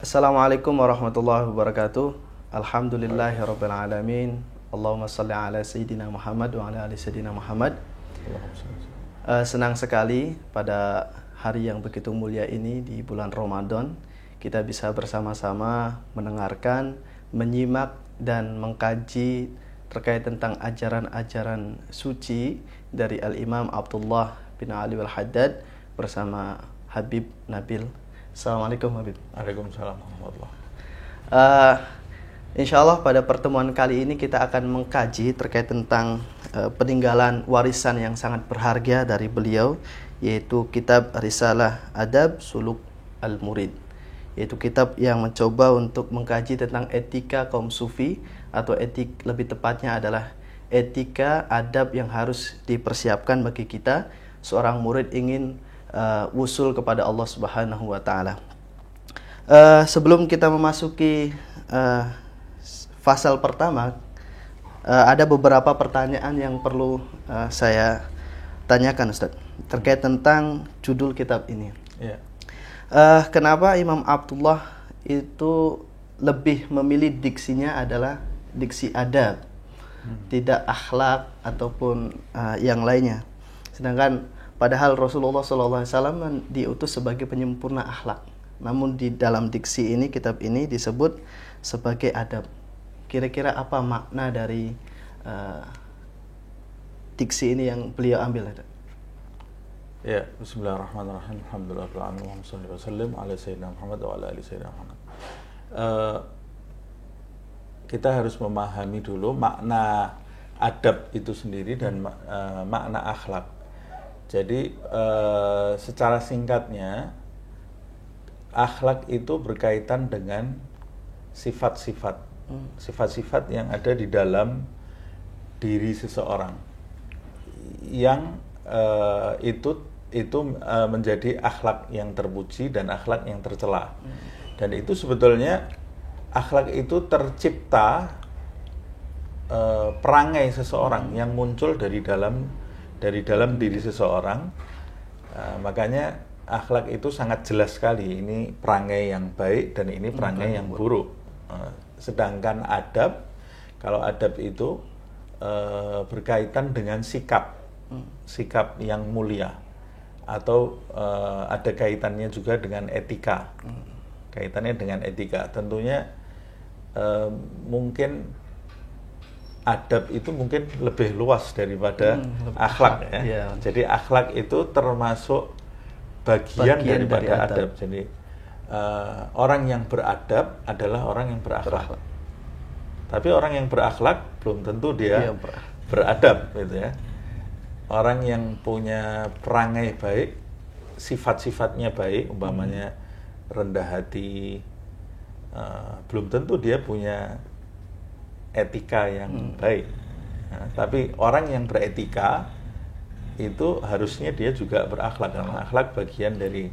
Assalamualaikum warahmatullahi wabarakatuh. Alhamdulillahirabbil alamin. Allahumma shalli ala sayyidina Muhammad wa ala ali sayyidina Muhammad. Senang sekali pada hari yang begitu mulia ini di bulan Ramadan kita bisa bersama-sama mendengarkan, menyimak dan mengkaji terkait tentang ajaran-ajaran suci dari Al-Imam Abdullah bin Ali Al-Haddad bersama Habib Nabil. Assalamualaikum Habib. Waalaikumsalam warahmatullahi. Insyaallah pada pertemuan kali ini kita akan mengkaji terkait tentang peninggalan warisan yang sangat berharga dari beliau, yaitu kitab Risalah Adab Suluk Al-Murid, yaitu kitab yang mencoba untuk mengkaji tentang etika kaum sufi, atau lebih tepatnya adalah etika adab yang harus dipersiapkan bagi kita seorang murid ingin wusul kepada Allah Subhanahu wa taala. Sebelum kita memasuki fasal pertama, ada beberapa pertanyaan yang perlu saya tanyakan, Ustaz, terkait tentang judul kitab ini. Yeah. Kenapa Imam Abdullah itu lebih memilih diksinya adalah diksi adab, tidak akhlak ataupun yang lainnya, sedangkan padahal Rasulullah SAW diutus sebagai penyempurna akhlak. Namun di dalam diksi ini, kitab ini disebut sebagai adab. Kira-kira apa makna dari diksi ini yang beliau ambil? Ya, bismillahirrahmanirrahim. Alhamdulillahirabbil alamin. Wassallallahu wasallam ala sayyidina Muhammad wa ala ali sayyidina Muhammad. Kita harus memahami dulu makna adab itu sendiri dan makna akhlak. Jadi secara singkatnya, akhlak itu berkaitan dengan sifat-sifat yang ada di dalam diri seseorang, yang itu menjadi akhlak yang terpuji dan akhlak yang tercela. Dan itu sebetulnya akhlak itu tercipta perangai seseorang yang muncul dari dalam diri seseorang. Makanya akhlak itu sangat jelas sekali, ini perangai yang baik dan ini perangai yang buruk. Sedangkan adab, kalau adab itu berkaitan dengan sikap yang mulia, atau ada kaitannya juga dengan etika. Kaitannya dengan etika, tentunya mungkin adab itu mungkin lebih luas daripada akhlak, ya. Yeah. Jadi akhlak itu termasuk bagian daripada adab. Jadi orang yang beradab adalah orang yang berakhlak. Tapi orang yang berakhlak belum tentu dia beradab, gitu ya. Orang yang punya perangai baik, sifat-sifatnya baik, umpamanya rendah hati, belum tentu dia punya etika yang baik. Nah, tapi orang yang beretika itu harusnya dia juga berakhlak, karena akhlak bagian dari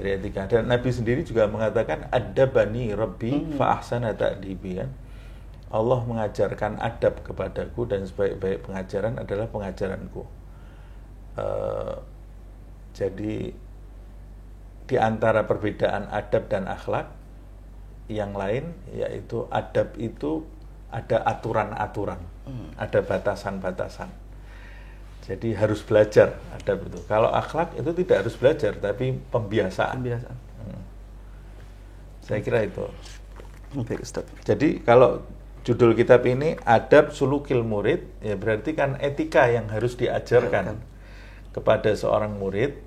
etika. Dan Nabi sendiri juga mengatakan, adabani rabbi fa ahsana ta'dibi. Allah mengajarkan adab kepadaku dan sebaik-baik pengajaran adalah pengajaranku. Jadi di antara perbedaan adab dan akhlak yang lain, yaitu adab itu ada aturan-aturan, ada batasan-batasan. Jadi harus belajar adab itu. Kalau akhlak itu tidak harus belajar, tapi pembiasaan. Saya kira itu. Baik, Ustaz. Jadi kalau judul kitab ini Adab Sulukil Murid, ya berarti kan etika yang harus diajarkan kepada seorang murid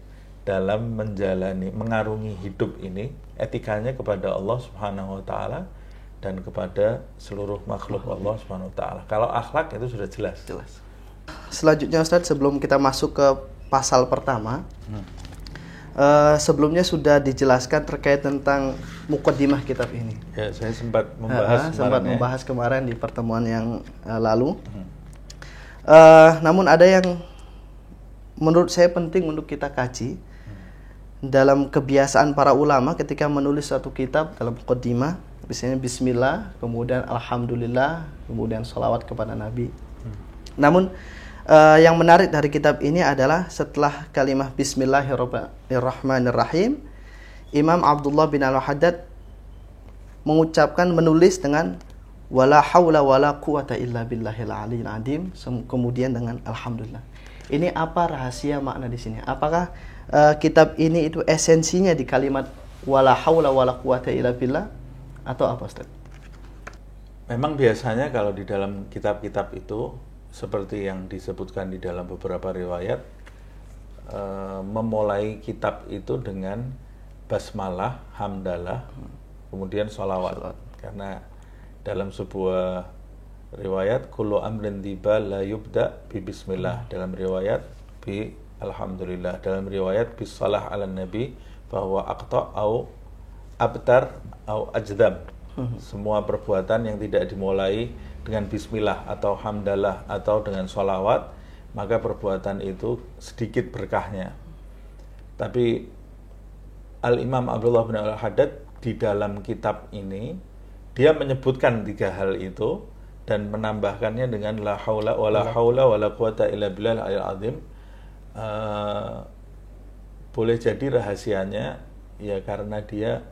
dalam mengarungi hidup ini, etikanya kepada Allah Subhanahu wa taala dan kepada seluruh makhluk Allah Subhanahu wa taala. Kalau akhlak itu sudah jelas. Selanjutnya, Ustaz, sebelum kita masuk ke pasal pertama, sebelumnya sudah dijelaskan terkait tentang mukaddimah kitab ini. Ya, saya sempat membahas kemarin di pertemuan yang lalu. Namun ada yang menurut saya penting untuk kita kaji. Dalam kebiasaan para ulama ketika menulis satu kitab dalam mukaddimah, Biasanya bismillah, kemudian alhamdulillah, kemudian sholawat kepada Nabi. Namun yang menarik dari kitab ini adalah setelah kalimah bismillahirrahmanirrahim, Imam Abdullah bin Al-Haddad menulis dengan wala haula wala quwata illa billahil aliyil azim, kemudian dengan alhamdulillah. Ini apa rahasia makna di sini? Apakah kitab ini itu esensinya di kalimat wala haula wala quwata illa billah atau apa, Ustaz? Memang biasanya kalau di dalam kitab-kitab itu seperti yang disebutkan di dalam beberapa riwayat, memulai kitab itu dengan basmalah, hamdalah, kemudian sholawat. Karena dalam sebuah riwayat kullu amrin tiba la yubda bi bismillah, dalam riwayat bi alhamdulillah, dalam riwayat bis salah ala nabi bahwa aqta au abtar au ajdam. Semua perbuatan yang tidak dimulai dengan bismillah atau hamdalah atau dengan sholawat, maka perbuatan itu sedikit berkahnya. Tapi Al-Imam Abdullah bin Al-Haddad di dalam kitab ini dia menyebutkan 3 hal itu dan menambahkannya dengan la haula wala quwata illa billahil aliyil azim. Boleh jadi rahasianya ya karena dia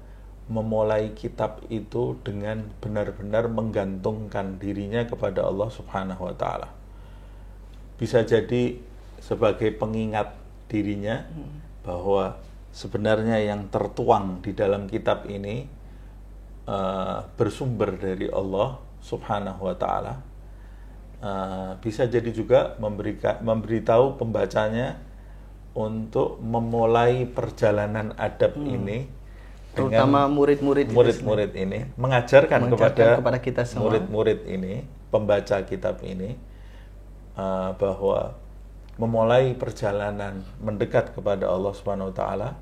memulai kitab itu dengan benar-benar menggantungkan dirinya kepada Allah Subhanahu wa taala. Bisa jadi sebagai pengingat dirinya bahwa sebenarnya yang tertuang di dalam kitab ini bersumber dari Allah Subhanahu wa taala. Bisa jadi juga memberitahu pembacanya untuk memulai perjalanan adab ini, terutama murid-murid ini mengajarkan kepada kita semua, murid-murid ini, pembaca kitab ini, bahwa memulai perjalanan mendekat kepada Allah Subhanahu wa taala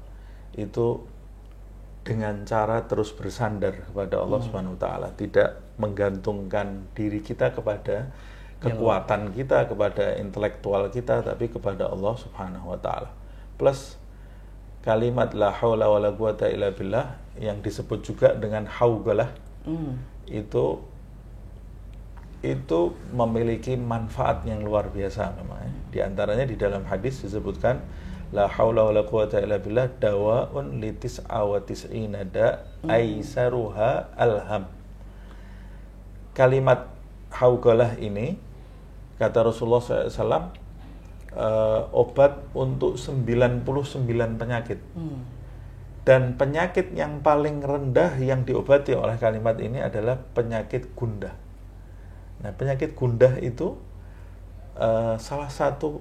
itu dengan cara terus bersandar kepada Allah Subhanahu wa taala, tidak menggantungkan diri kita kepada kekuatan kita, kepada intelektual kita, tapi kepada Allah Subhanahu wa taala. Plus kalimat la haula wala quwata illa billah yang disebut juga dengan haugalah, itu memiliki manfaat yang luar biasa memang. Di antaranya di dalam hadis disebutkan la haula wala quwata illa billah dawaun li tis'a wa tis'ina da aisaruha alham. Kalimat haugalah ini kata Rasulullah SAW obat untuk 99 penyakit. Dan penyakit yang paling rendah yang diobati oleh kalimat ini adalah penyakit gundah. Nah, penyakit gundah itu salah satu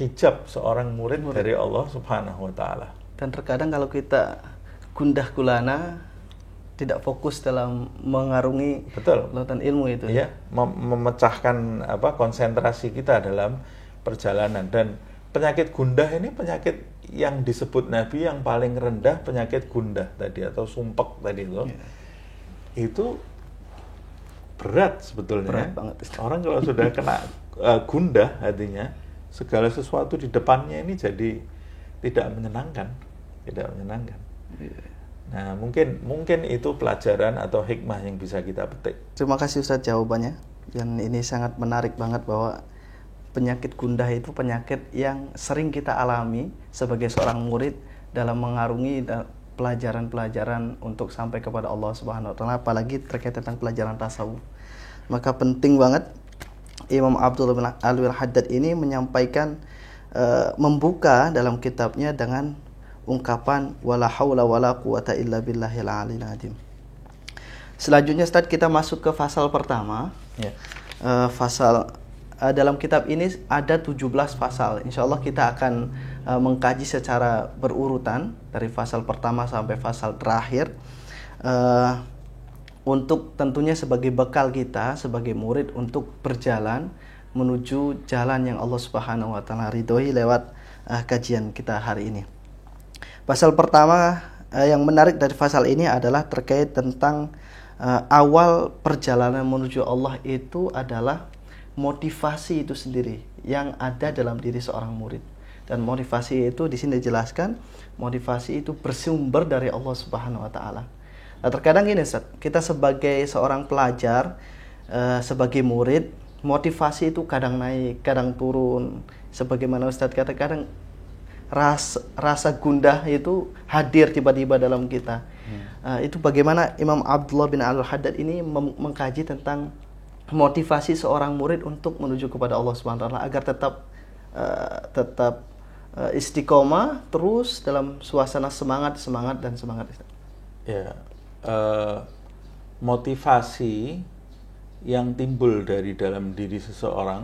hijab seorang murid dari Allah Subhanahu wa taala. Dan terkadang kalau kita gundah gulana, tidak fokus dalam mengarungi lautan ilmu itu. Ya, memecahkan konsentrasi kita dalam perjalanan. Dan penyakit gundah ini penyakit yang disebut Nabi yang paling rendah, penyakit gundah tadi atau sumpek tadi itu. Itu berat sebetulnya. Berat banget. Orang kalau sudah kena gundah hatinya, segala sesuatu di depannya ini jadi tidak menyenangkan. Nah, mungkin itu pelajaran atau hikmah yang bisa kita petik. Terima kasih Ustaz jawabannya. Dan ini sangat menarik banget bahwa penyakit gundah itu penyakit yang sering kita alami sebagai seorang murid dalam mengarungi pelajaran-pelajaran untuk sampai kepada Allah Subhanahu wa taala, apalagi terkait tentang pelajaran tasawuf. Maka penting banget Imam Abdullah bin Al-Haddad ini menyampaikan, membuka dalam kitabnya dengan ungkapan wala haula wala quwata illa billahil aliyil azim. Selanjutnya Ustaz, kita masuk ke pasal pertama. Dalam kitab ini ada 17 pasal. Insyaallah kita akan mengkaji secara berurutan dari pasal pertama sampai pasal terakhir, untuk tentunya sebagai bekal kita sebagai murid untuk berjalan menuju jalan yang Allah Subhanahu wa taala ridhoi lewat kajian kita hari ini. Pasal pertama yang menarik dari pasal ini adalah terkait tentang awal perjalanan menuju Allah itu adalah motivasi itu sendiri yang ada dalam diri seorang murid. Dan motivasi itu di sini dijelaskan, motivasi itu bersumber dari Allah Subhanahu wa taala. Nah, terkadang gini Ustaz, kita sebagai seorang pelajar, sebagai murid, motivasi itu kadang naik, kadang turun. Sebagaimana Ustaz kata, kadang rasa gundah itu hadir tiba-tiba dalam kita. Itu bagaimana Imam Abdullah bin Al-Haddad ini mengkaji tentang motivasi seorang murid untuk menuju kepada Allah Subhanahu wa taala agar tetap istiqomah terus dalam suasana semangat. Ya, motivasi yang timbul dari dalam diri seseorang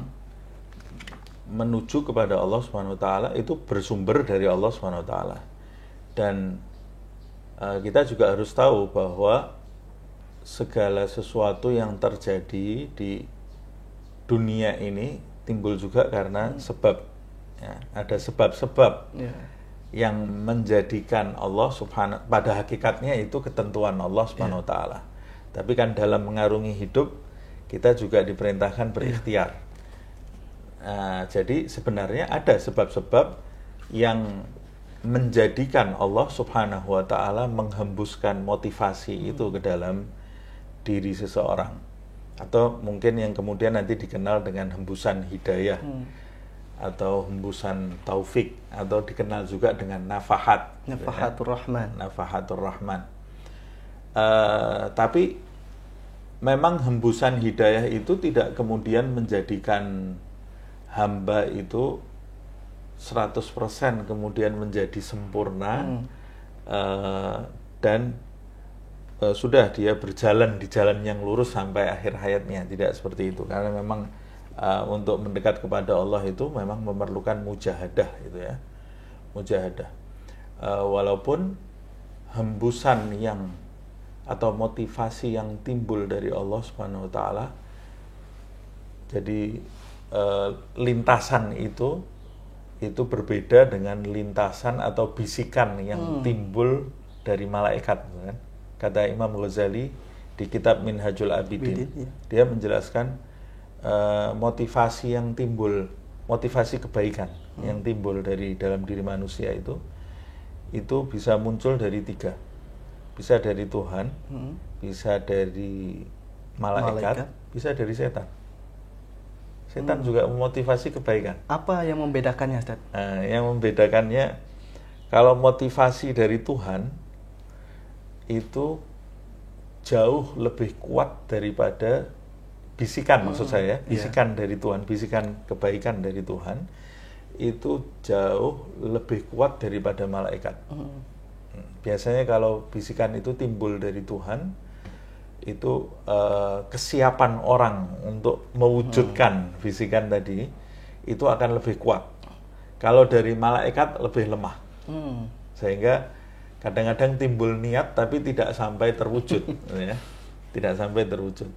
menuju kepada Allah Subhanahu wa taala itu bersumber dari Allah Subhanahu wa taala. Dan kita juga harus tahu bahwa segala sesuatu yang terjadi di dunia ini timbul juga karena sebab. Ya, ada sebab-sebab yang menjadikan Allah Subhanahu, pada hakikatnya itu ketentuan Allah Subhanahu wa taala. Tapi kan dalam mengarungi hidup kita juga diperintahkan berikhtiar. Jadi sebenarnya ada sebab-sebab yang menjadikan Allah Subhanahu wa taala menghembuskan motivasi itu ke dalam diri seseorang, atau mungkin yang kemudian nanti dikenal dengan hembusan hidayah, atau hembusan taufik, atau dikenal juga dengan nafahatur rahman. Tapi memang hembusan hidayah itu tidak kemudian menjadikan hamba itu 100% kemudian menjadi sempurna, dan sudah dia berjalan di jalan yang lurus sampai akhir hayatnya. Tidak seperti itu, karena memang untuk mendekat kepada Allah itu memang memerlukan mujahadah, itu ya, mujahadah. Walaupun hembusan yang atau motivasi yang timbul dari Allah Subhanahu wa taala, jadi lintasan itu berbeda dengan lintasan atau bisikan yang timbul dari malaikat, kan? Kata Imam Ghazali di kitab Minhajul Abidin, dia menjelaskan motivasi yang timbul, motivasi kebaikan yang timbul dari dalam diri manusia itu bisa muncul dari 3. Bisa dari Tuhan, bisa dari malaikat, bisa dari setan. Setan juga memotivasi kebaikan. Apa yang membedakannya, Ustaz? Yang membedakannya, kalau motivasi dari Tuhan itu jauh lebih kuat daripada bisikan, maksud saya, bisikan dari Tuhan, bisikan kebaikan dari Tuhan itu jauh lebih kuat daripada malaikat. Biasanya kalau bisikan itu timbul dari Tuhan, itu kesiapan orang untuk mewujudkan bisikan tadi itu akan lebih kuat. Kalau dari malaikat lebih lemah, sehingga kadang-kadang timbul niat tapi tidak sampai terwujud, ya, tidak sampai terwujud.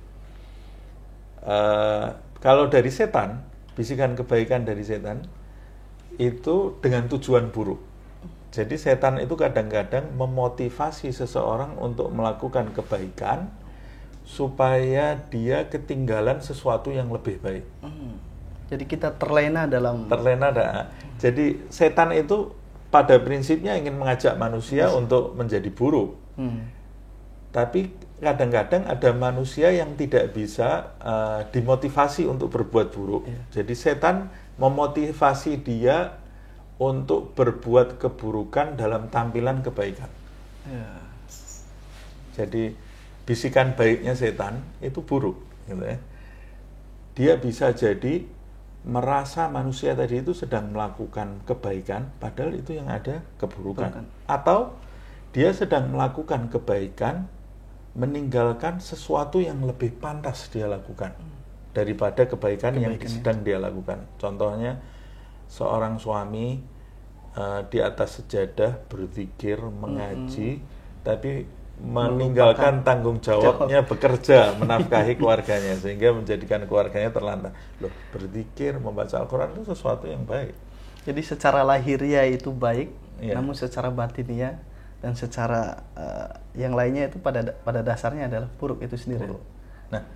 Kalau dari setan, bisikan kebaikan dari setan itu dengan tujuan buruk. Jadi setan itu kadang-kadang memotivasi seseorang untuk melakukan kebaikan supaya dia ketinggalan sesuatu yang lebih baik. Jadi kita terlena. Jadi setan itu pada prinsipnya ingin mengajak manusia untuk menjadi buruk. Tapi kadang-kadang ada manusia yang tidak bisa dimotivasi untuk berbuat buruk. Jadi setan memotivasi dia untuk berbuat keburukan dalam tampilan kebaikan. Jadi bisikan baiknya setan itu buruk, gitu ya. Dia bisa jadi merasa manusia tadi itu sedang melakukan kebaikan, padahal itu yang ada keburukan. Atau dia sedang melakukan kebaikan, meninggalkan sesuatu yang lebih pantas dia lakukan daripada kebaikan yang sedang dia lakukan. Contohnya, seorang suami di atas sejadah berzikir, mengaji, tapi meninggalkan tanggung jawabnya bekerja, menafkahi keluarganya, sehingga menjadikan keluarganya terlantar. Loh, berzikir, membaca Al-Quran itu sesuatu yang baik. Jadi secara lahiriah itu baik, namun secara batiniah dan secara yang lainnya itu pada dasarnya adalah buruk itu sendiri. Buruk. Nah,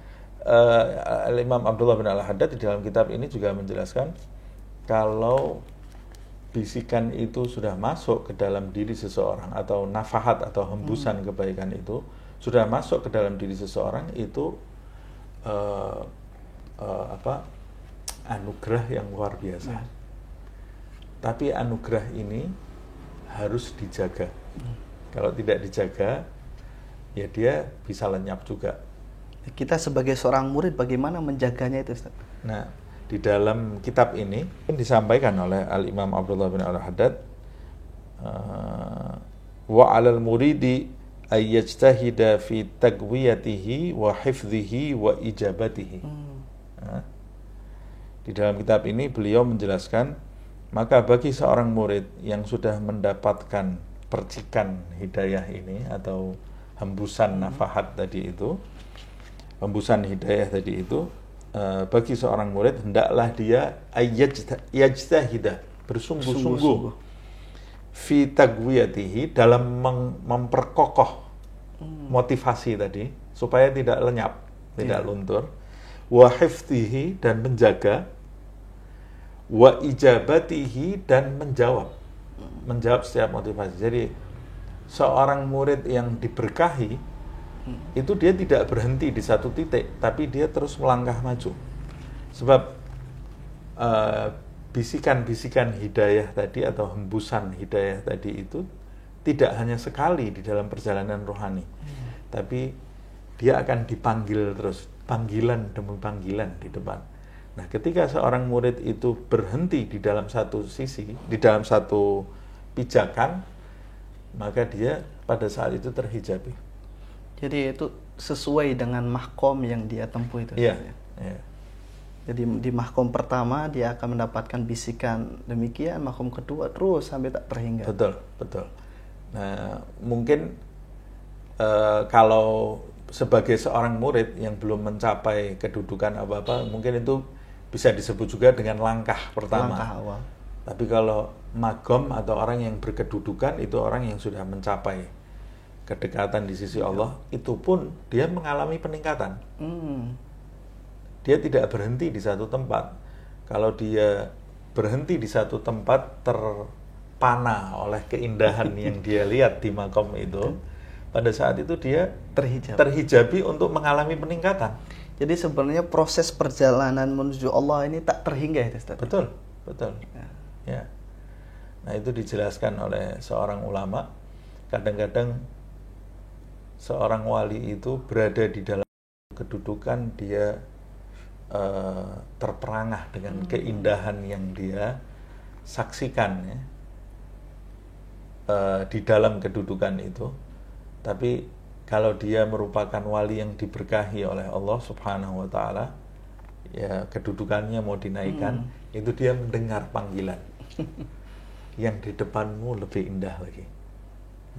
Imam Abdullah bin Al-Haddad di dalam kitab ini juga menjelaskan kalau bisikan itu sudah masuk ke dalam diri seseorang, atau nafahat atau hembusan kebaikan itu sudah masuk ke dalam diri seseorang itu anugerah yang luar biasa. Tapi anugerah ini harus dijaga. Kalau tidak dijaga, ya dia bisa lenyap juga. Kita sebagai seorang murid bagaimana menjaganya itu, Ustaz? Nah, di dalam kitab ini disampaikan oleh Al-Imam Abdullah bin Al-Haddad, wa 'alal muridi ay yajtahida fi taqwiyatihi wa hifdhihi wa ijabatihi. Di dalam kitab ini beliau menjelaskan, maka bagi seorang murid yang sudah mendapatkan percikan hidayah ini atau hembusan nafahat tadi itu, hembusan hidayah tadi itu, bagi seorang murid hendaklah dia yajtahidah, bersungguh-sungguh fi taqwiyatihi, dalam memperkokoh motivasi tadi supaya tidak lenyap, tidak luntur, wa hifdhihi, dan menjaga, wa ijabatihi, dan menjawab setiap motivasi. Jadi seorang murid yang diberkahi itu dia tidak berhenti di satu titik, tapi dia terus melangkah maju. Sebab bisikan-bisikan hidayah tadi atau hembusan hidayah tadi itu tidak hanya sekali di dalam perjalanan rohani, tapi dia akan dipanggil terus, panggilan demi panggilan di depan. Nah, ketika seorang murid itu berhenti di dalam satu sisi, di dalam satu pijakan, maka dia pada saat itu terhijabi. Jadi itu sesuai dengan mahkom yang dia tempuh itu. Iya. Ya. Jadi di mahkom pertama dia akan mendapatkan bisikan demikian, mahkom kedua terus sampai tak terhingga. Betul. Nah, mungkin kalau sebagai seorang murid yang belum mencapai kedudukan apa-apa, mungkin itu bisa disebut juga dengan langkah pertama. Langkah awal. Tapi kalau magom atau orang yang berkedudukan, itu orang yang sudah mencapai kedekatan di sisi Allah, itu pun dia mengalami peningkatan. Dia tidak berhenti di satu tempat. Kalau dia berhenti di satu tempat, terpana oleh keindahan yang dia lihat di makom itu, pada saat itu dia terhijabi untuk mengalami peningkatan. Jadi sebenarnya proses perjalanan menuju Allah ini tak terhingga ya, Ustaz? Betul. Ya. Nah, itu dijelaskan oleh seorang ulama. Kadang-kadang seorang wali itu berada di dalam kedudukan, dia terperangah dengan keindahan yang dia saksikan, ya, di dalam kedudukan itu. Tapi kalau dia merupakan wali yang diberkahi oleh Allah Subhanahu wa Ta'ala, ya kedudukannya mau dinaikkan, itu dia mendengar panggilan yang di depanmu lebih indah lagi.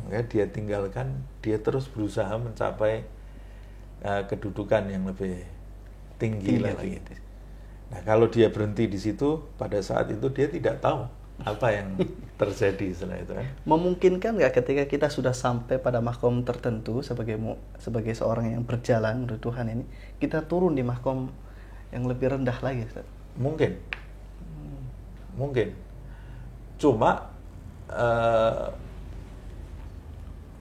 Maka dia tinggalkan, dia terus berusaha mencapai kedudukan yang lebih tinggi lagi. Nah, kalau dia berhenti di situ, pada saat itu dia tidak tahu apa yang terjadi setelah itu, kan? Memungkinkan nggak ketika kita sudah sampai pada mahkom tertentu sebagai seorang yang berjalan menuju Tuhan ini, kita turun di mahkom yang lebih rendah lagi, Ustaz? Mungkin. Cuma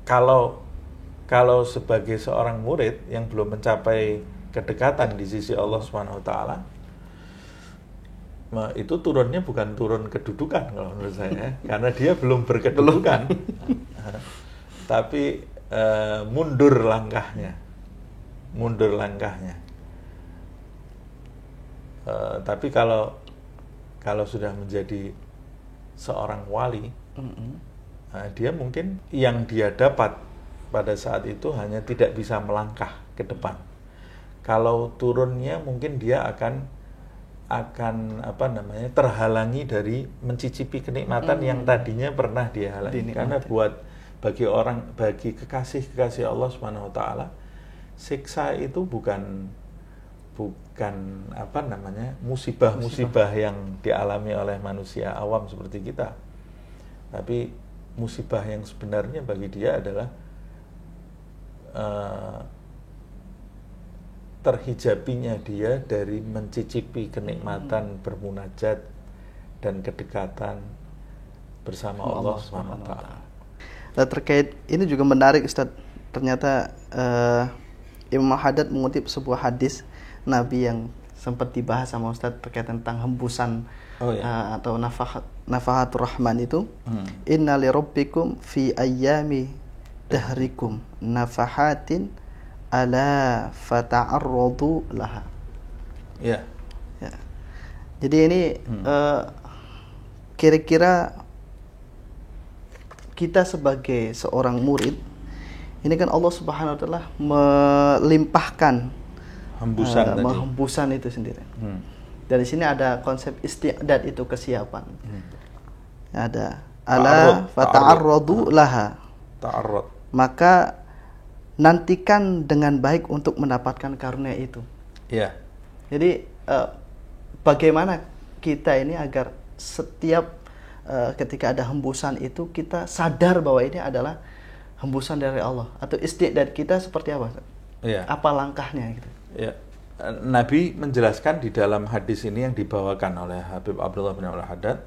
kalau sebagai seorang murid yang belum mencapai kedekatan di sisi Allah Subhanahu wa Ta'ala, itu turunnya bukan turun kedudukan kalau menurut saya, karena dia belum berkedudukan. Tapi mundur langkahnya. Tapi kalau sudah menjadi seorang wali, dia mungkin yang dia dapat pada saat itu hanya tidak bisa melangkah ke depan. Kalau turunnya mungkin dia akan terhalangi dari mencicipi kenikmatan yang tadinya pernah dia halangi. Karena bagi kekasih Allah Subhanahu wa Ta'ala, siksa itu bukan musibah yang dialami oleh manusia awam seperti kita. Tapi musibah yang sebenarnya bagi dia adalah terhijabinya dia dari mencicipi kenikmatan bermunajat dan kedekatan bersama Allah Subhanahu wa Ta'ala. Nah, terkait ini juga menarik, Ustaz. ternyata Imam Haddad mengutip sebuah hadis Nabi yang sempat dibahas sama Ustadz terkait tentang hembusan atau nafahatur rahman itu. Inna li rabbikum fi ayyami dahrikum nafahatin ala fata'arradu laha. Ya. Jadi ini kira-kira kita sebagai seorang murid, ini kan Allah Subhanahu wa taala melimpahkan hembusan itu sendiri. Dan di sini ada konsep isti'dad, itu kesiapan. Ada ala fata'arradu laha. Ta'arrud. Maka nantikan dengan baik untuk mendapatkan karunia itu. Ya. Jadi bagaimana kita ini agar setiap ketika ada hembusan itu kita sadar bahwa ini adalah hembusan dari Allah, atau isti'dad kita seperti apa? Ya. Apa langkahnya gitu? Ya. Nabi menjelaskan di dalam hadis ini yang dibawakan oleh Habib Abdullah bin Abdul Haddad,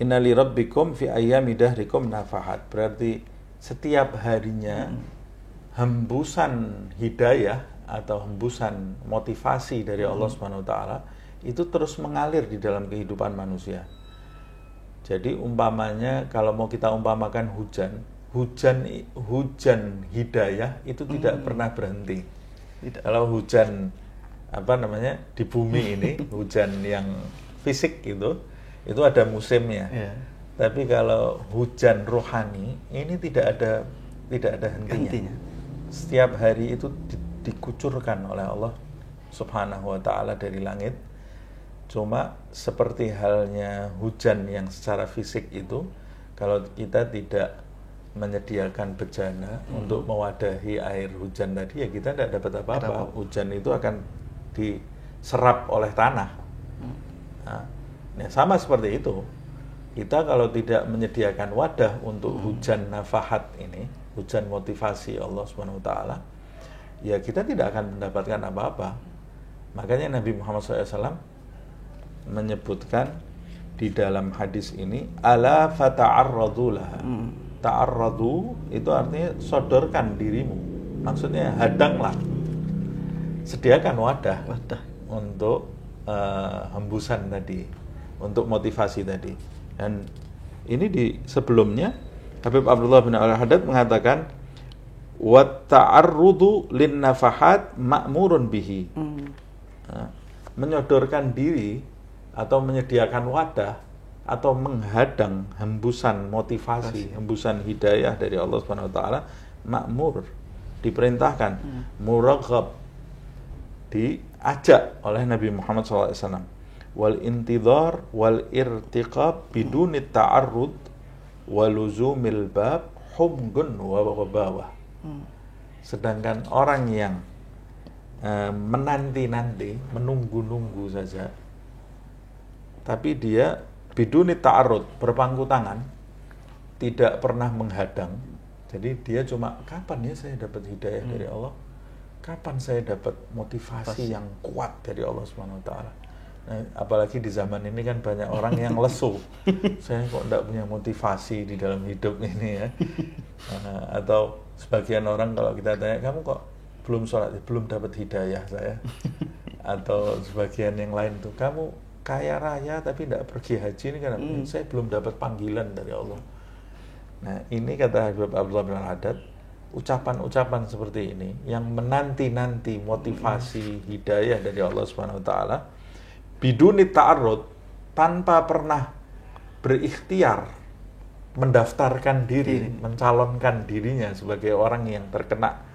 Inna li rabbikum fi ayyami dahrikum nafahat. Berarti setiap harinya hembusan hidayah atau hembusan motivasi dari Allah Subhanahu wa taala itu terus mengalir di dalam kehidupan manusia. Jadi umpamanya kalau mau kita umpamakan hujan hidayah itu tidak pernah berhenti. Kalau hujan di bumi ini hujan yang fisik itu ada musimnya. Tapi kalau hujan rohani ini tidak ada hentinya. Setiap hari itu dikucurkan oleh Allah Subhanahu wa taala dari langit. Cuma seperti halnya hujan yang secara fisik itu, kalau kita tidak menyediakan bejana untuk mewadahi air hujan tadi, ya kita tidak dapat apa-apa. Hujan itu akan diserap oleh tanah. Nah, sama seperti itu. Kita kalau tidak menyediakan wadah untuk hujan nafahat ini, hujan motivasi Allah Subhanahu wa taala, ya kita tidak akan mendapatkan apa-apa. Makanya Nabi Muhammad SAW menyebutkan di dalam hadis ini, ala fata'arradu laha. Ta'arradu itu artinya sodorkan dirimu, maksudnya hadanglah, sediakan wadah untuk hembusan tadi, untuk motivasi tadi. Dan ini di sebelumnya Habib Abdullah bin Abdul Haddad mengatakan wa ta'arrudu lin nafahat ma'murun bihi. Menyodorkan diri atau menyediakan wadah atau menghadang hembusan motivasi, hembusan hidayah dari Allah Subhanahu wa taala, ma'mur, diperintahkan, muraghab, diajak oleh Nabi Muhammad SAW. Wal intidhar wal irtiqab biduni ta'arrud waluzumil bab humgun wa bawah. Sedangkan orang yang menanti-nanti, menunggu-nunggu saja, tapi dia biduni ta'arud, berpangku tangan, tidak pernah menghadang. Jadi dia cuma, kapan ya saya dapat hidayah dari Allah? Kapan saya dapat motivasi yang kuat dari Allah Subhanahu wa taala? Nah, apalagi di zaman ini kan banyak orang yang lesu. Saya kok tidak punya motivasi di dalam hidup ini ya. Atau sebagian orang kalau kita tanya, kamu kok belum sholat, belum dapat hidayah saya. Atau sebagian yang lain tuh, kamu kaya raya tapi tidak pergi haji, ini karena saya belum dapat panggilan dari Allah. Nah, ini kata Habib Abdullah bin Haddad, ucapan-ucapan seperti ini yang menanti-nanti motivasi hidayah dari Allah Subhanahu wa taala biduni ta'arrud, tanpa pernah berikhtiar mendaftarkan diri, mencalonkan dirinya sebagai orang yang terkena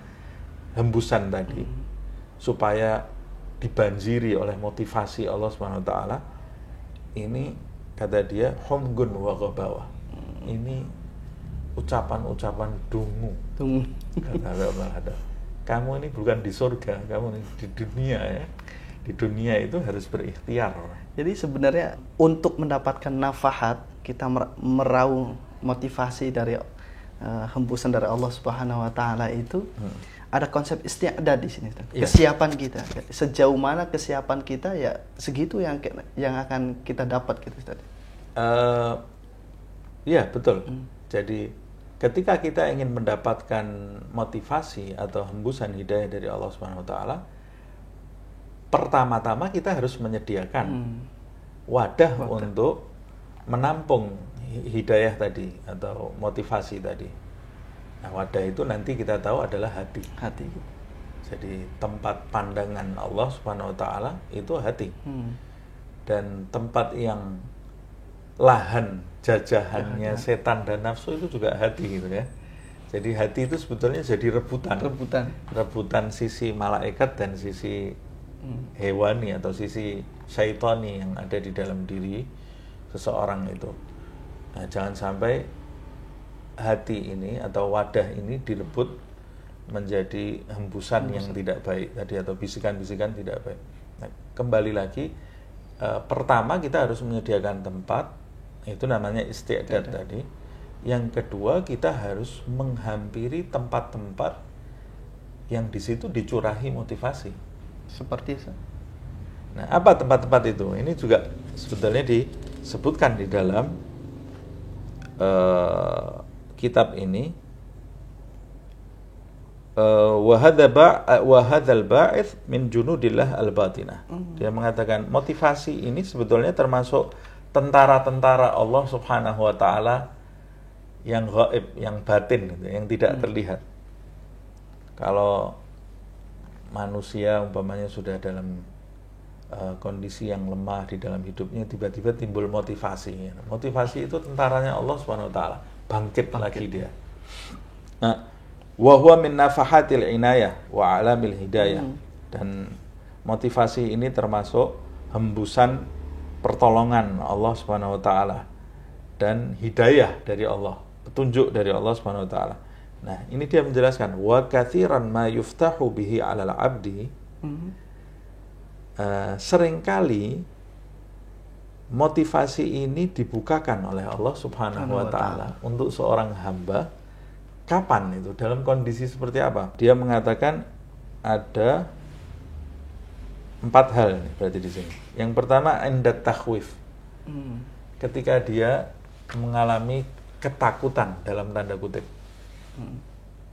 hembusan tadi, supaya dibanjiri oleh motivasi Allah Subhanahu wa taala. Ini kata dia humgun wa ghabawah. Ini ucapan-ucapan dungu. Kata Allah, kamu ini bukan di surga, kamu ini di dunia ya. Di dunia itu harus berikhtiar. Jadi sebenarnya untuk mendapatkan nafahat, kita meraup motivasi dari hembusan dari Allah Subhanahu wa taala itu, ada konsep isti'dad di sini, kesiapan kita. Sejauh mana kesiapan kita, ya segitu yang akan kita dapat gitu, Ustaz. Ya betul. Jadi ketika kita ingin mendapatkan motivasi atau hembusan hidayah dari Allah Subhanahu wa taala, pertama-tama kita harus menyediakan wadah untuk menampung hidayah tadi atau motivasi tadi. Nah, wadah itu nanti kita tahu adalah hati. Hati. Jadi tempat pandangan Allah Subhanahu wa taala itu hati. Dan tempat yang lahan jajahannya setan dan nafsu itu juga hati gitu ya. Jadi hati itu sebetulnya jadi rebutan sisi malaikat dan sisi hewani atau sisi syaitani yang ada di dalam diri seseorang itu. Nah, jangan sampai hati ini atau wadah ini direbut menjadi hembusan yang tidak baik tadi atau bisikan-bisikan tidak baik. Nah, kembali lagi, pertama kita harus menyediakan tempat, itu namanya isti'dad tadi. Yang kedua, kita harus menghampiri tempat-tempat yang di situ dicurahi motivasi. Seperti itu. Nah, apa tempat-tempat itu? Ini juga sebetulnya disebutkan di dalam kitab ini. Wa hadzal ba'its min junudillah al-batinah. Dia mengatakan motivasi ini sebetulnya termasuk tentara-tentara Allah Subhanahu wa taala yang gaib, yang batin gitu, yang tidak terlihat. Kalau manusia umpamanya sudah dalam kondisi yang lemah di dalam hidupnya, tiba-tiba timbul motivasi. Motivasi itu tentaranya Allah Subhanahu wa taala, bangkit lagi dia. Nah, wa huwa min nafahatil inayah wa alamil hidayah. Dan motivasi ini termasuk hembusan pertolongan Allah Subhanahu wa taala dan hidayah dari Allah, petunjuk dari Allah Subhanahu wa taala. Nah, ini dia menjelaskan wa katsiran ma yuftahu bihi 'alal 'abdi. Seringkali motivasi ini dibukakan oleh Allah Subhanahu wa taala untuk seorang hamba. Kapan itu? Dalam kondisi seperti apa? Dia mengatakan ada 4 hal berarti di sini. Yang pertama, indat takhwif. Ketika dia mengalami ketakutan dalam tanda kutip.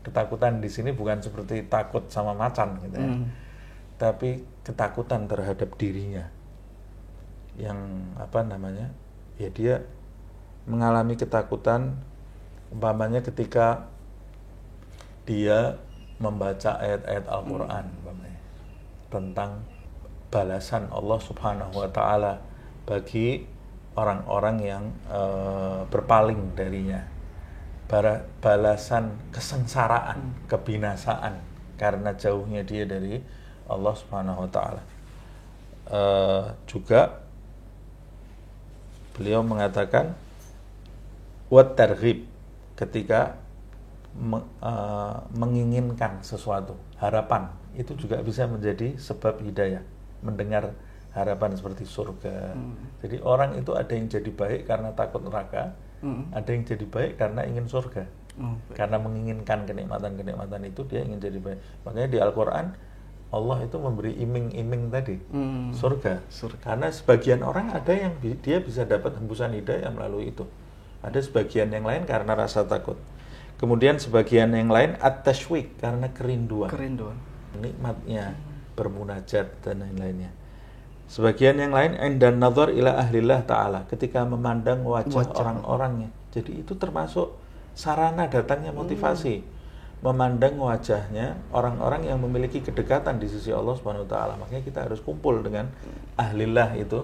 Ketakutan di sini bukan seperti takut sama macan gitu ya. Tapi ketakutan terhadap dirinya. Yang ya dia mengalami ketakutan umpamanya ketika dia membaca ayat-ayat Al-Quran tentang balasan Allah Subhanahu wa taala bagi orang-orang yang berpaling darinya, balasan kesengsaraan, kebinasaan karena jauhnya dia dari Allah Subhanahu wa taala. Juga beliau mengatakan wat targhib, ketika menginginkan sesuatu, harapan, itu juga bisa menjadi sebab hidayah. Mendengar harapan seperti surga. Jadi orang itu ada yang jadi baik karena takut neraka, ada yang jadi baik karena ingin surga. Karena menginginkan kenikmatan-kenikmatan itu dia ingin jadi baik. Makanya di Al-Quran Allah itu memberi iming-iming tadi, surga. Karena sebagian orang ada yang dia bisa dapat hembusan hidayah melalui itu. Ada sebagian yang lain karena rasa takut. Kemudian sebagian yang lain at-tashwiq, karena kerinduan. Nikmatnya bermunajat dan lain-lainnya. Sebagian yang lain indan nazar ila ahlillah ta'ala, ketika memandang wajah orang-orangnya. Jadi itu termasuk sarana datangnya motivasi. Memandang wajahnya orang-orang yang memiliki kedekatan di sisi Allah Subhanahu wa taala. Makanya kita harus kumpul dengan ahlillah itu.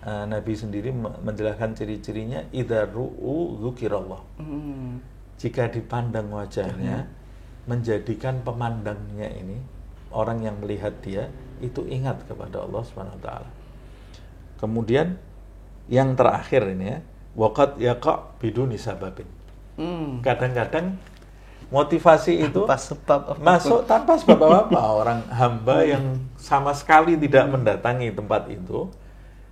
Nabi sendiri menjelaskan ciri-cirinya, idza ru'u dzukirallah. Jika dipandang wajahnya, menjadikan pemandangnya ini, orang yang melihat dia itu ingat kepada Allah Subhanahu wa taala. Kemudian yang terakhir ini ya, waqad yaqa biduni sababin. Kadang-kadang motivasi itu masuk tanpa sebab apa-apa. Orang hamba yang sama sekali tidak mendatangi tempat itu,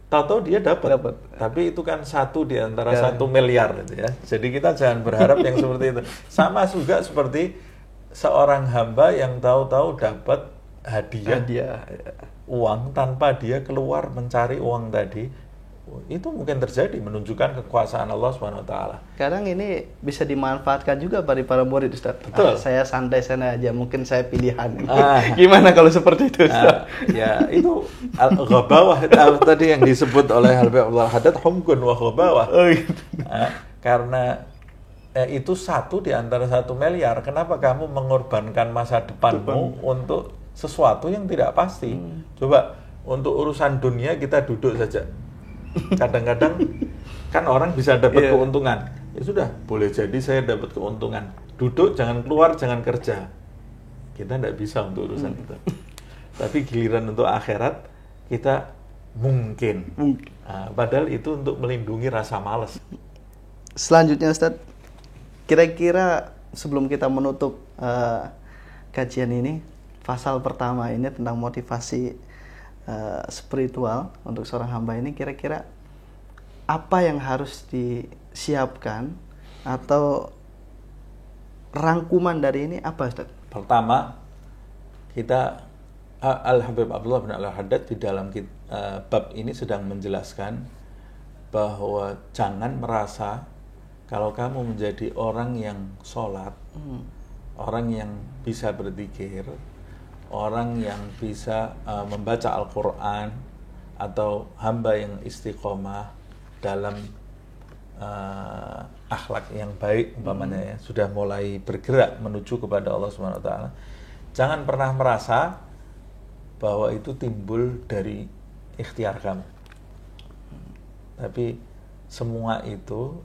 tahu-tahu dia dapat. Tapi itu kan 1 di antara 1 miliar gitu ya. Jadi kita jangan berharap yang seperti itu. Sama juga seperti seorang hamba yang tahu-tahu dapat hadiah uang tanpa dia keluar mencari uang tadi. itu mungkin terjadi, menunjukkan kekuasaan Allah Subhanahu wa taala. Kadang ini bisa dimanfaatkan juga bagi para murid, Ustaz. Betul. Saya santai sana aja, mungkin saya pilihan. Gimana kalau seperti itu, Ustaz? Ya, itu ghabawah tadi yang disebut oleh Habib Abdul Haddad, humkun wa ghabawah. Oh, gitu. Karena itu 1 di antara 1 miliar. Kenapa kamu mengorbankan masa depanmu untuk sesuatu yang tidak pasti? Coba, untuk urusan dunia kita duduk saja. Kadang-kadang kan orang bisa dapat keuntungan. Ya sudah, boleh jadi saya dapat keuntungan. Duduk, jangan keluar, jangan kerja. Kita tidak bisa untuk urusan itu. Tapi giliran untuk akhirat, kita mungkin. Padahal itu untuk melindungi rasa malas. Selanjutnya, Ustaz, kira-kira sebelum kita menutup kajian ini, pasal pertama ini tentang motivasi spiritual untuk seorang hamba ini, kira-kira apa yang harus disiapkan atau rangkuman dari ini apa, Ustaz? Pertama, kita Al-Habib Abdullah bin Al-Haddad di dalam bab ini sedang menjelaskan bahwa jangan merasa kalau kamu menjadi orang yang sholat, orang yang bisa berzikir, orang yang bisa membaca Al-Quran, atau hamba yang istiqomah dalam akhlak yang baik, umpamanya ya, sudah mulai bergerak menuju kepada Allah Subhanahu wa taala. Jangan pernah merasa bahwa itu timbul dari ikhtiar kamu. Tapi semua itu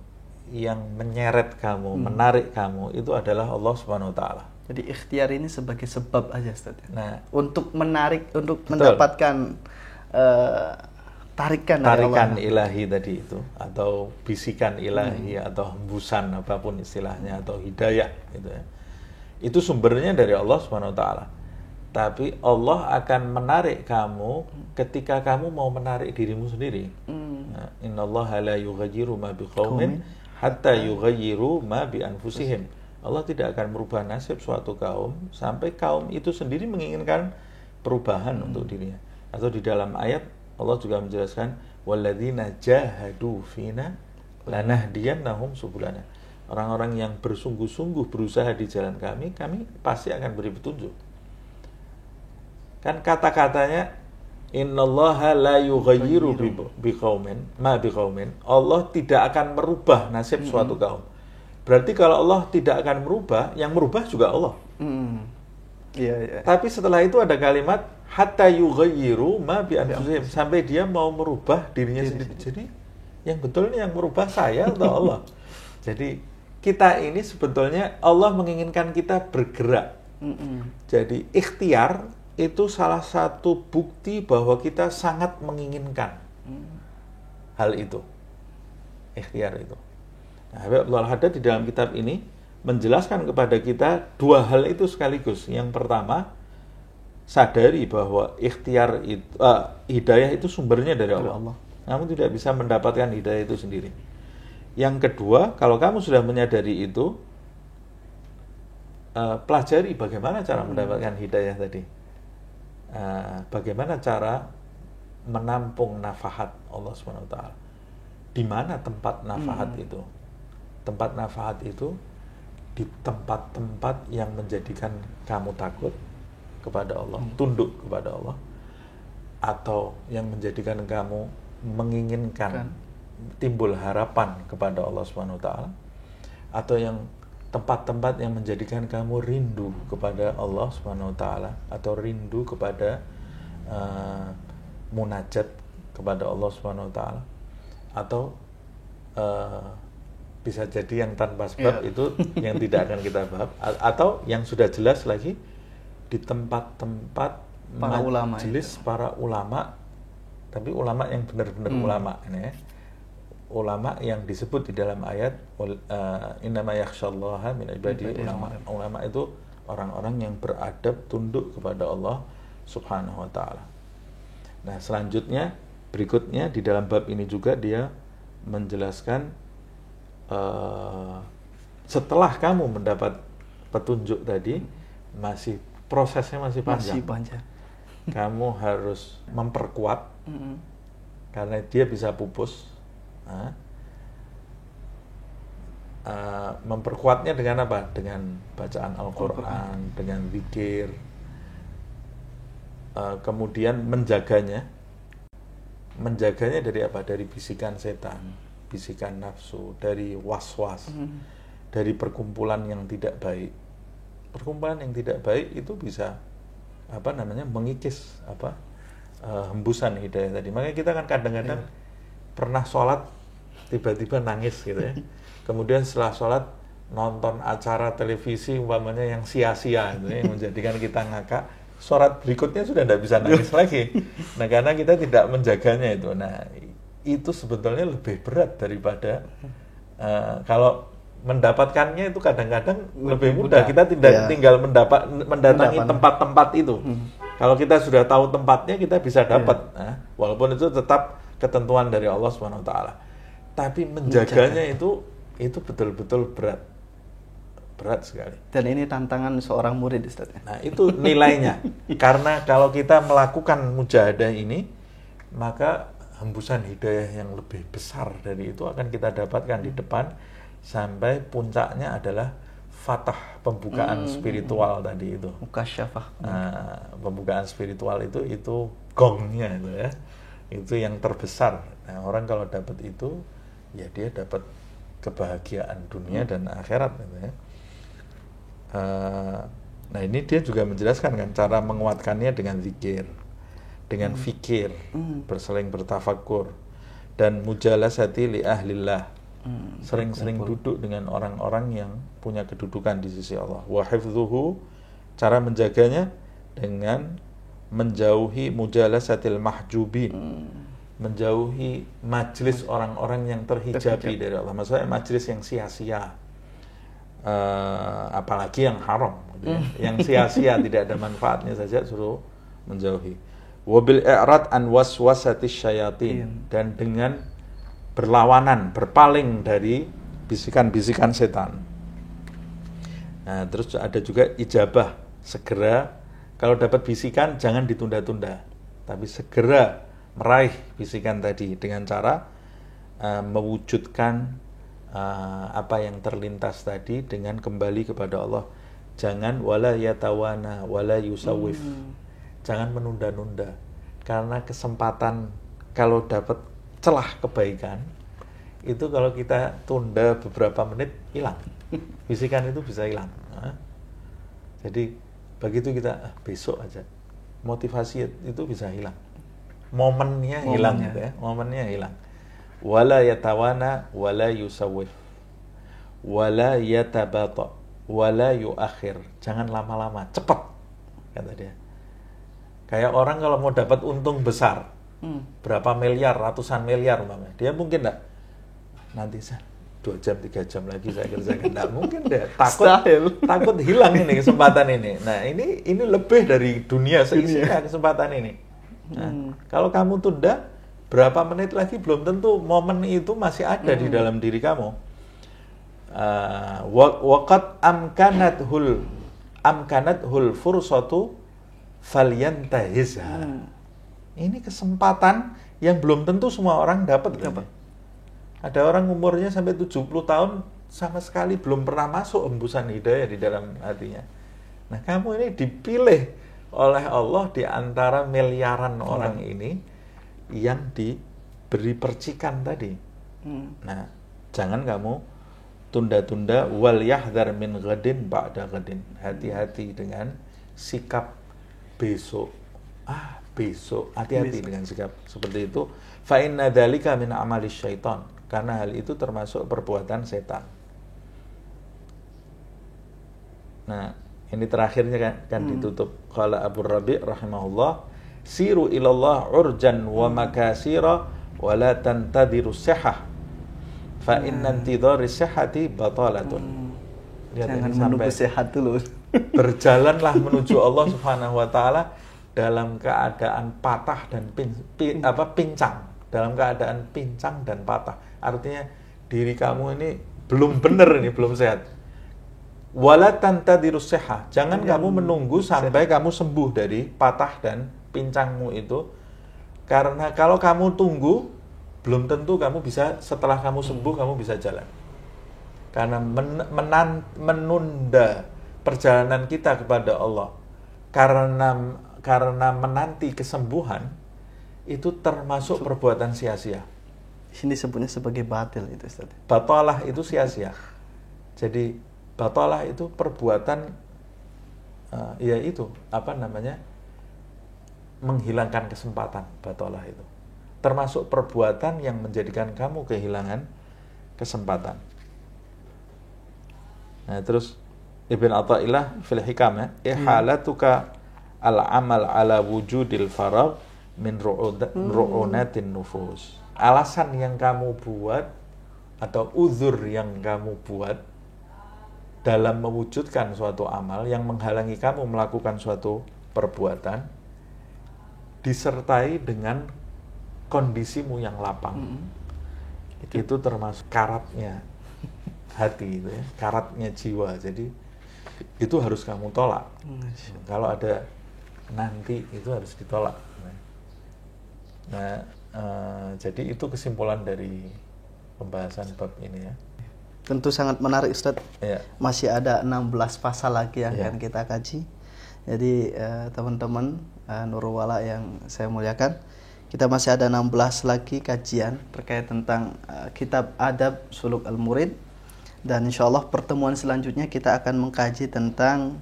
yang menyeret kamu, menarik kamu, itu adalah Allah Subhanahu wa taala. Jadi ikhtiar ini sebagai sebab aja, Ustaz. Nah, untuk menarik, untuk mendapatkan tarikan ilahi tadi itu, atau bisikan ilahi, atau hembusan apapun istilahnya, atau hidayah gitu ya. Itu sumbernya dari Allah Subhanahu wa taala. Tapi Allah akan menarik kamu ketika kamu mau menarik dirimu sendiri. Innallaha la yughayyiru ma biqaumin hatta yughayyiru ma bi anfusihim. Allah tidak akan merubah nasib suatu kaum sampai kaum itu sendiri menginginkan perubahan untuk dirinya. Atau di dalam ayat Allah juga menjelaskan walladzina jahadu fina lanahdiyannahum subulana. Orang-orang yang bersungguh-sungguh berusaha di jalan kami pasti akan beri petunjuk. Kan kata-katanya innallaha la yughayyiru biqaumin ma biqaumin. Allah tidak akan merubah nasib suatu kaum. Berarti kalau Allah tidak akan merubah, yang merubah juga Allah. Tapi setelah itu ada kalimat hatta yughayyiru ma bi anfusihim, sampai dia mau merubah dirinya sendiri. Jadi yang betulnya yang merubah saya atau Allah. Jadi kita ini sebetulnya Allah menginginkan kita bergerak. Jadi ikhtiar itu salah satu bukti bahwa kita sangat menginginkan hal itu. Ikhtiar itu. Nah, Habib Abdul Haddad di dalam kitab ini menjelaskan kepada kita 2 hal itu sekaligus. Yang pertama, sadari bahwa ikhtiar itu, hidayah itu sumbernya dari Allah. Namun tidak bisa mendapatkan hidayah itu sendiri. Yang kedua, kalau kamu sudah menyadari itu, pelajari bagaimana cara mendapatkan hidayah tadi. Bagaimana cara menampung nafahat Allah SWT. Di mana tempat nafahat itu? Tempat nafahat itu di tempat-tempat yang menjadikan kamu takut kepada Allah, tunduk kepada Allah, atau yang menjadikan kamu menginginkan timbul harapan kepada Allah Subhanahu wa taala, atau yang tempat-tempat yang menjadikan kamu rindu kepada Allah Subhanahu wa taala, atau rindu kepada munajat kepada Allah Subhanahu wa taala, atau bisa jadi yang tanpa sebab itu yang tidak akan kita bahas, atau yang sudah jelas lagi di tempat-tempat majelis para ulama, tapi ulama yang benar-benar ulama ini ya. Ulama yang disebut di dalam ayat innama yakhsyallaha min ibadihi ulama. Ulama itu orang-orang yang beradab, tunduk kepada Allah Subhanahu wa taala. Nah, selanjutnya berikutnya di dalam bab ini juga dia menjelaskan setelah kamu mendapat petunjuk tadi, prosesnya masih panjang. Masih panjang. Kamu harus memperkuat karena dia bisa pupus. Memperkuatnya dengan apa? Dengan bacaan Al-Quran, dengan zikir, kemudian menjaganya dari apa? Dari bisikan setan, bisikan nafsu, dari was-was, dari perkumpulan yang tidak baik. Perkumpulan yang tidak baik itu bisa mengikis hembusan hidayah tadi. Makanya kita kan kadang-kadang pernah sholat tiba-tiba nangis gitu ya. Kemudian setelah sholat nonton acara televisi umpamanya yang sia-sia gitu ya, yang menjadikan kita ngakak. Sholat berikutnya sudah tidak bisa nangis lagi. Nah, karena kita tidak menjaganya itu. Nah, itu sebetulnya lebih berat daripada kalau mendapatkannya itu kadang-kadang lebih mudah. Kita tidak tinggal mendatangi tempat-tempat itu. Kalau kita sudah tahu tempatnya, kita bisa dapat. Walaupun itu tetap ketentuan dari Allah SWT. Tapi menjaganya itu betul-betul berat sekali. Dan ini tantangan seorang murid, Ustaz. Nah, itu nilainya. Karena kalau kita melakukan mujahadah ini, maka hembusan hidayah yang lebih besar dari itu akan kita dapatkan di depan, sampai puncaknya adalah fatah, pembukaan spiritual tadi itu. Mukasyafah. Pembukaan spiritual itu gongnya itu ya. Itu yang terbesar. Nah, orang kalau dapat itu, ya dia dapat kebahagiaan dunia dan akhirat gitu ya. Nah, ini dia juga menjelaskan kan cara menguatkannya dengan zikir, dengan fikir, berseling bertafakur, dan mujalasati li ahlillah, sering-sering duduk dengan orang-orang yang punya kedudukan di sisi Allah. Wa hifdzuhu, cara menjaganya dengan menjauhi mujalasatil mahjubin, menjauhi majlis orang-orang yang terhijabi dari Allah. Maksudnya majlis yang sia-sia, apalagi yang haram gitu ya. Yang sia-sia tidak ada manfaatnya saja suruh menjauhi. Wabil i'rad an waswasatis syayatin, dan dengan berlawanan, berpaling dari bisikan-bisikan setan. Nah, terus ada juga ijabah, segera kalau dapat bisikan jangan ditunda-tunda, tapi segera meraih bisikan tadi dengan cara mewujudkan apa yang terlintas tadi dengan kembali kepada Allah. Jangan wala yatawana wala yusawif. Jangan menunda-nunda. Karena kesempatan kalau dapat celah kebaikan itu kalau kita tunda beberapa menit hilang. Bisikan itu bisa hilang. Jadi begitu kita besok aja. Motivasi itu bisa hilang. Momennya hilang gitu ya. Momennya hilang. Wala yatawana wala yusawif wala yatabata wala yuakhir. Jangan lama-lama, cepat kata dia. Kayak orang kalau mau dapat untung besar, berapa miliar, ratusan miliar umpamanya, dia mungkin enggak nanti 2 jam 3 jam lagi saya kerjakan, enggak mungkin deh. Takut hilang ini kesempatan ini. Nah, ini lebih dari dunia seisinya kesempatan ini. Nah, kalau kamu tunda berapa menit lagi belum tentu momen itu masih ada di dalam diri kamu. Waqad amkanathul fursatu falyantahizha. Ini kesempatan yang belum tentu semua orang dapat. Ada orang umurnya sampai 70 tahun sama sekali belum pernah masuk hembusan hidayah di dalam hatinya. Nah, kamu ini dipilih oleh Allah di antara miliaran orang ini yang diberi percikan tadi. Nah, jangan kamu tunda-tunda. Wal yahdhar min ghadin ba'da ghadin. Hati-hati dengan sikap besok. Besok. Hati-hati dengan sikap seperti itu. Fa inna dzalika min amali syaitan. Karena hal itu termasuk perbuatan setan. Nah, ini terakhirnya kan ditutup. Qala Abu Rabi' rahimahullah, siru ilallah urjan wa makasira wa la tantadiru sihah fa inna intidhari sihhati batalatun. Jangan menunggu sehat dulu. Berjalanlah menuju Allah Subhanahu wa taala dalam keadaan patah dan pincang, dalam keadaan pincang dan patah. Artinya diri kamu ini belum benar, ini belum sehat. Wala tantadiru sihhah, jangan kamu menunggu sampai kamu sembuh dari patah dan pincangmu itu. Karena kalau kamu tunggu, belum tentu kamu bisa, setelah kamu sembuh kamu bisa jalan. Karena menunda perjalanan kita kepada Allah karena menanti kesembuhan itu termasuk perbuatan sia-sia. Ini disebutnya sebagai batil itu, Ustaz. Batalah itu sia-sia. Jadi batalah itu perbuatan menghilangkan kesempatan. Batalah itu termasuk perbuatan yang menjadikan kamu kehilangan kesempatan. Nah, terus Ibn Athaillah fil Hikam, ihalatuka al-amal ala wujudil faragh min ru'unatin nufus. Alasan yang kamu buat atau uzur yang kamu buat dalam mewujudkan suatu amal yang menghalangi kamu melakukan suatu perbuatan disertai dengan kondisimu yang lapang. Itu termasuk karatnya hati, itu ya, karatnya jiwa. Jadi itu harus kamu tolak. Kalau ada nanti itu harus ditolak. Nah, jadi itu kesimpulan dari pembahasan bab ini ya. Tentu sangat menarik, Ustaz. Ya. Masih ada 16 pasal lagi yang akan kita kaji. Jadi teman-teman Nurul-Wala yang saya muliakan, kita masih ada 16 lagi kajian terkait tentang kitab Adab Suluk Al-Murid. Dan insyaallah pertemuan selanjutnya kita akan mengkaji tentang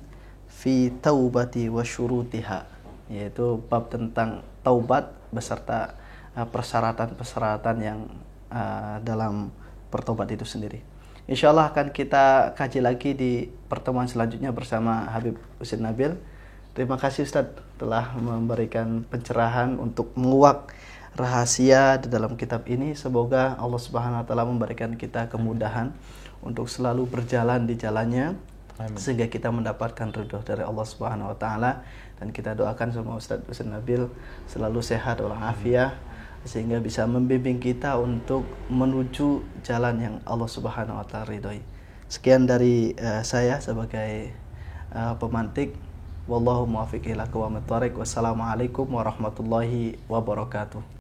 fi taubati wa syurutiha, yaitu bab tentang taubat beserta persyaratan-persyaratan yang dalam bertobat itu sendiri. Insyaallah akan kita kaji lagi di pertemuan selanjutnya bersama Habib Husin Nabil. Terima kasih Ustadz telah memberikan pencerahan untuk menguak rahasia di dalam kitab ini. Semoga Allah Subhanahu wa taala memberikan kita kemudahan untuk selalu berjalan di jalannya. Amin. Sehingga kita mendapatkan ridho dari Allah Subhanahu wa taala, dan kita doakan semua Ustadz Husin Nabil selalu sehat walafiat sehingga bisa membimbing kita untuk menuju jalan yang Allah Subhanahu wa taala ridhoi. Sekian dari saya sebagai pemantik. Wallahu muwaffiq ila aqwamit thoriq. Wassalamualaikum warahmatullahi wabarakatuh.